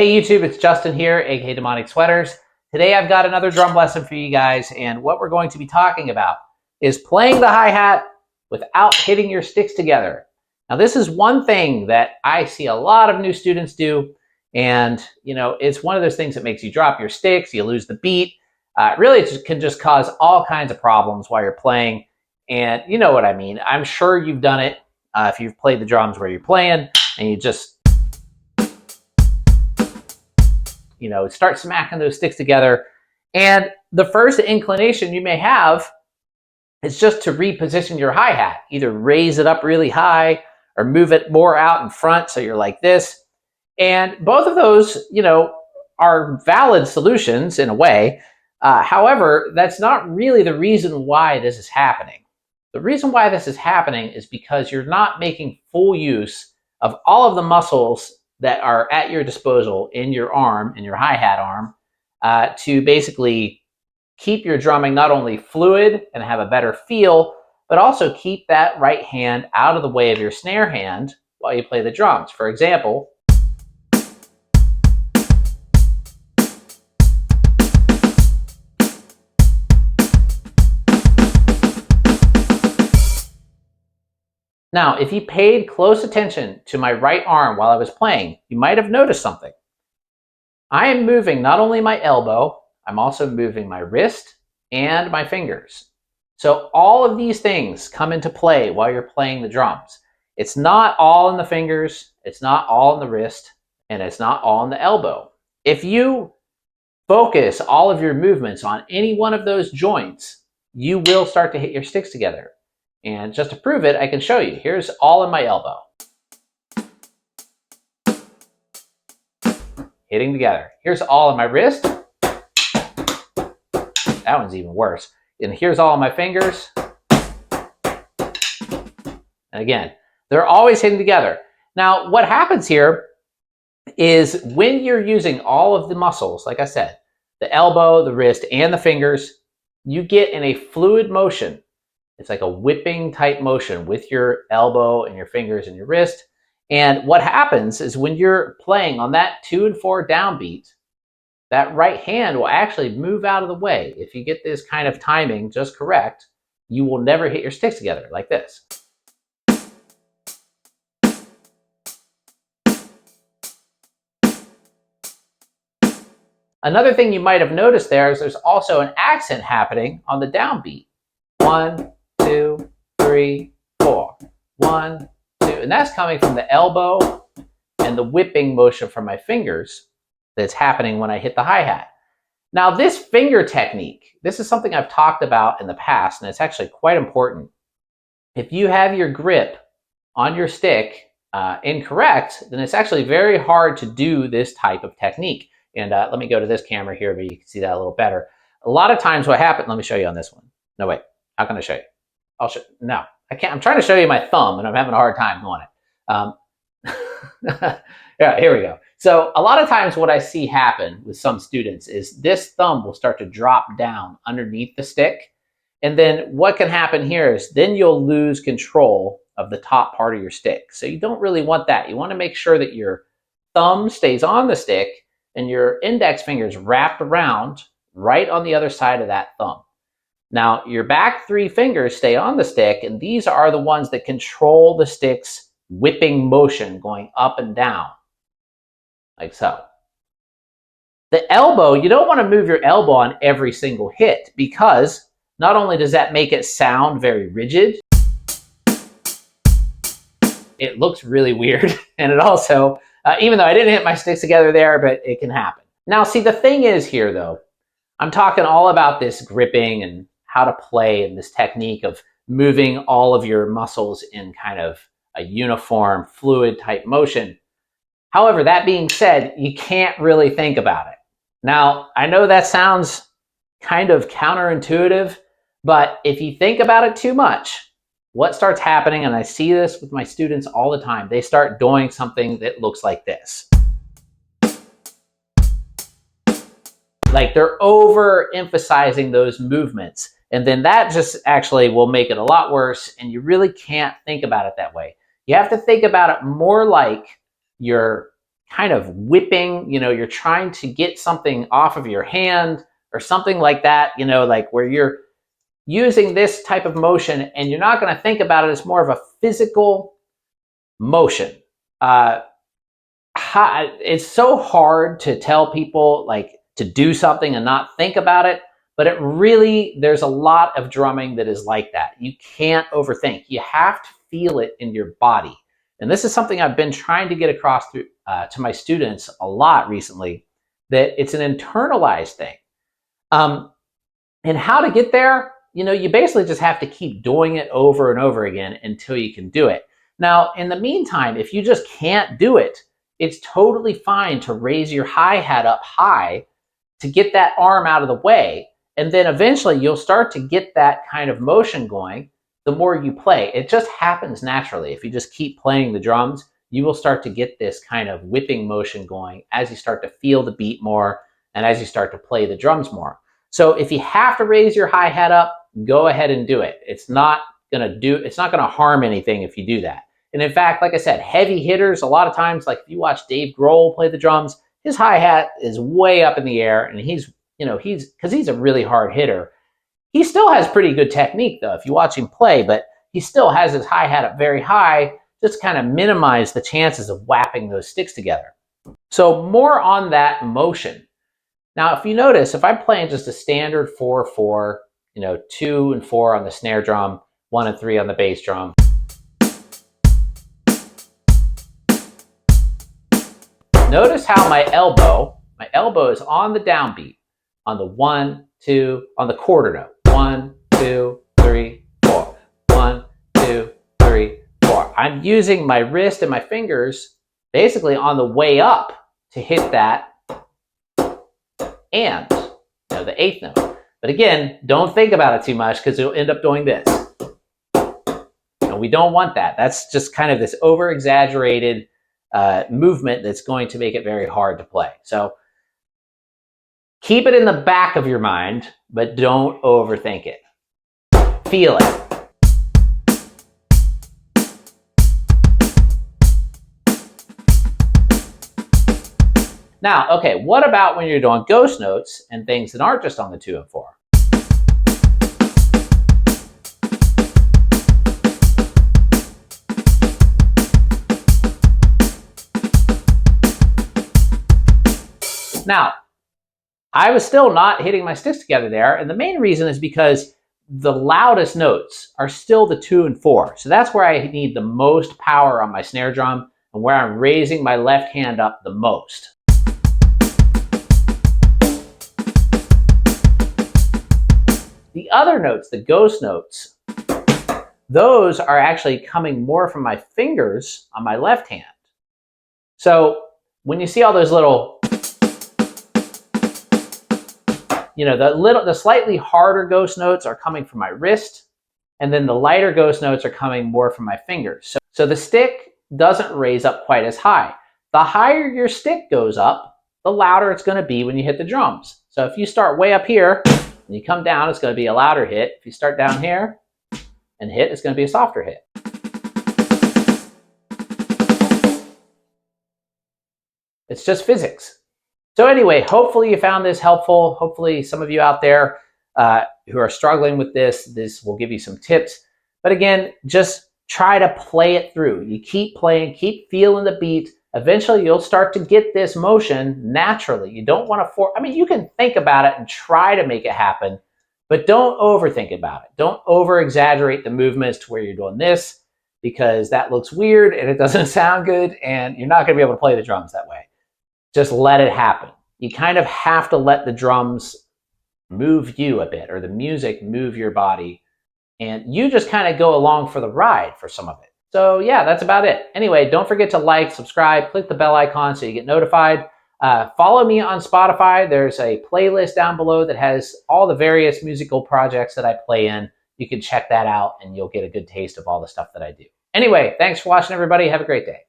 Hey YouTube, it's Justin here, aka Demonic Sweaters. Today I've got another drum lesson for you guys, and what we're going to be talking about is playing the hi-hat without hitting your sticks together. Now this is one thing that I see a lot of new students do, and it's one of those things that makes you drop your sticks, you lose the beat. Really, it can just cause all kinds of problems while you're playing, and you know what I mean. I'm sure you've done it if you've played the drums where you're playing and you just start smacking those sticks together. And the first inclination you may have is just to reposition your hi-hat, either raise it up really high or move it more out in front so you're like this. And both of those, are valid solutions in a way. However, that's not really the reason why this is happening. The reason why this is happening is because you're not making full use of all of the muscles that are at your disposal in your arm, in your hi-hat arm, to basically keep your drumming not only fluid and have a better feel, but also keep that right hand out of the way of your snare hand while you play the drums. For example, now, if you paid close attention to my right arm while I was playing, you might have noticed something. I am moving not only my elbow, I'm also moving my wrist and my fingers. So all of these things come into play while you're playing the drums. It's not all in the fingers, it's not all in the wrist, and it's not all in the elbow. If you focus all of your movements on any one of those joints, you will start to hit your sticks together. And just to prove it, I can show you. Here's all in my elbow. Hitting together. Here's all in my wrist. That one's even worse. And here's all in my fingers. And again, they're always hitting together. Now, what happens here is when you're using all of the muscles, like I said, the elbow, the wrist, and the fingers, you get in a fluid motion. It's like a whipping type motion with your elbow and your fingers and your wrist. And what happens is when you're playing on that 2 and 4 downbeat, that right hand will actually move out of the way. If you get this kind of timing just correct, you will never hit your sticks together like this. Another thing you might have noticed there is there's also an accent happening on the downbeat. 1, 2, 3, 4. 1, 2. And that's coming from the elbow and the whipping motion from my fingers that's happening when I hit the hi-hat. Now, this finger technique, this is something I've talked about in the past, and it's actually quite important. If you have your grip on your stick incorrect, then it's actually very hard to do this type of technique. And let me go to this camera here, but you can see that a little better. A lot of times what happens, let me show you on this one. No, wait, how can I show you? No, I can't. I'm trying to show you my thumb, and I'm having a hard time doing it. Yeah, here we go. So a lot of times what I see happen with some students is this thumb will start to drop down underneath the stick. And then what can happen here is then you'll lose control of the top part of your stick. So you don't really want that. You want to make sure that your thumb stays on the stick and your index finger is wrapped around right on the other side of that thumb. Now, your back 3 fingers stay on the stick, and these are the ones that control the stick's whipping motion going up and down, like so. The elbow, you don't want to move your elbow on every single hit, because not only does that make it sound very rigid, it looks really weird, and it also, even though I didn't hit my sticks together there, but it can happen. Now, see, the thing is here, though, I'm talking all about this gripping and how to play and this technique of moving all of your muscles in kind of a uniform, fluid type motion. However, that being said, you can't really think about it. Now, I know that sounds kind of counterintuitive, but if you think about it too much, what starts happening, and I see this with my students all the time, they start doing something that looks like this. Like they're overemphasizing those movements. And then that just actually will make it a lot worse, and you really can't think about it that way. You have to think about it more like you're kind of whipping, you're trying to get something off of your hand or something like that, like where you're using this type of motion and you're not going to think about it as more of a physical motion. It's so hard to tell people like to do something and not think about it, but there's a lot of drumming that is like that. You can't overthink. You have to feel it in your body. And this is something I've been trying to get across to my students a lot recently, that it's an internalized thing. And how to get there, you basically just have to keep doing it over and over again until you can do it. Now, in the meantime, if you just can't do it, it's totally fine to raise your hi-hat up high to get that arm out of the way. And then eventually you'll start to get that kind of motion going the more you play. It just happens naturally. If you just keep playing the drums, you will start to get this kind of whipping motion going as you start to feel the beat more and as you start to play the drums more. So if you have to raise your hi-hat up, go ahead and do it. It's not gonna harm anything if you do that. And in fact, like I said, heavy hitters, a lot of times, like if you watch Dave Grohl play the drums, his hi-hat is way up in the air, and because he's a really hard hitter. He still has pretty good technique though, if you watch him play, but he still has his hi-hat up very high, just kind of minimize the chances of whapping those sticks together. So more on that motion. Now, if you notice, if I'm playing just a standard 4/4, 2 and 4 on the snare drum, 1 and 3 on the bass drum. Notice how my elbow is on the downbeat, on the 1, 2, on the quarter note. 1, 2, 3, 4. 1, 2, 3, 4. I'm using my wrist and my fingers basically on the way up to hit that and the 8th note. But again, don't think about it too much because you'll end up doing this. We don't want that. That's just kind of this over-exaggerated movement that's going to make it very hard to play. So keep it in the back of your mind, but don't overthink it. Feel it. Now, okay, what about when you're doing ghost notes and things that aren't just on the 2 and 4? Now, I was still not hitting my sticks together there, and the main reason is because the loudest notes are still the 2 and 4. So that's where I need the most power on my snare drum and where I'm raising my left hand up the most. The other notes, the ghost notes, those are actually coming more from my fingers on my left hand. So when you see all those little, the slightly harder ghost notes are coming from my wrist, and then the lighter ghost notes are coming more from my fingers. So the stick doesn't raise up quite as high. The higher your stick goes up, the louder it's going to be when you hit the drums. So if you start way up here, when you come down, it's going to be a louder hit. If you start down here and hit, it's going to be a softer hit. It's just physics. So anyway, hopefully you found this helpful. Hopefully some of you out there who are struggling with this will give you some tips. But again, just try to play it through. You keep playing, keep feeling the beat. Eventually you'll start to get this motion naturally. You don't want to you can think about it and try to make it happen, but don't overthink about it. Don't over exaggerate the movements to where you're doing this, because that looks weird and it doesn't sound good and you're not going to be able to play the drums that way. Just let it happen. You kind of have to let the drums move you a bit, or the music move your body, and you just kind of go along for the ride for some of it. So yeah, that's about it. Anyway, don't forget to like, subscribe, click the bell icon so you get notified. Follow me on Spotify. There's a playlist down below that has all the various musical projects that I play in. You can check that out and you'll get a good taste of all the stuff that I do. Anyway, thanks for watching, everybody. Have a great day.